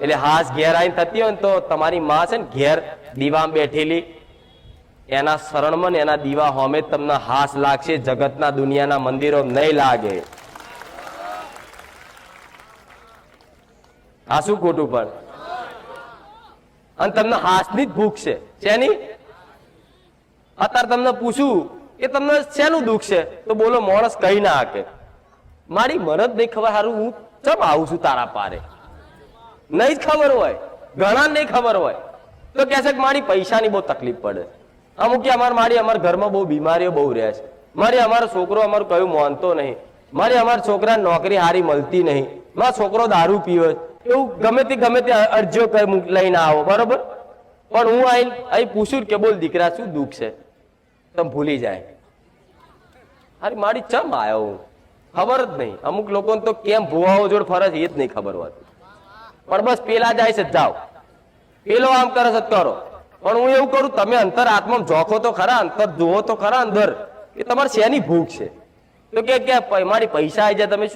એટલે હાસ ઘેર આવીને થતી હોય ને તો તમારી માં છે ને ઘેર દીવામાં બેઠેલી એના શરણમાં ને એના દીવા હોમે તમને હાસ લાગશે, જગતના દુનિયાના મંદિરો નહીં લાગે. આ શું ખોટું પણ? અને તમને હાસની જ ભૂખ છે. શેની? અત્યારે તમને પૂછું કે તમને શેનું દુઃખ છે તો બોલો માણસ કઈ ના હાકે. મારી મને જ નહીં ખબર, હારું હું ચમ આવું છું તારા પારે. નહીં જ ખબર હોય, ઘણા નહીં ખબર હોય તો કે છે કે મારી પૈસાની બહુ તકલીફ પડે. અમુક કે અમારા ઘરમાં બહુ બીમારીઓ બહુ રહે છે, અમારો છોકરો અમારું કયું માનતો નહીં, અમારા છોકરાને નોકરી સારી મળતી નહીં, મારો છોકરો દારૂ પીવે, એવું ગમે તે અરજીઓ લઈને આવો બરોબર. પણ હું અહીં પૂછું કે બોલ દીકરા શું દુઃખ છે, તમે ભૂલી જાય. અરે મારી ચમ આવ્યો હું ખબર જ નહીં. અમુક લોકોને તો કેમ ભુવાઓ જોડે ફરે છે એ જ નહીં ખબર હોતી. પણ બસ પેલા જાય છે જાઓ, પેલો આમ કરે છે કરો. પણ હું એવું કરું, તમે અંતર આત્મા જોખો તો ખરા, અંતર જુઓ તો ખરા અંદર કે તમારે શેની ભૂખ છે. તો કે મારી પૈસા આવી જાય તમે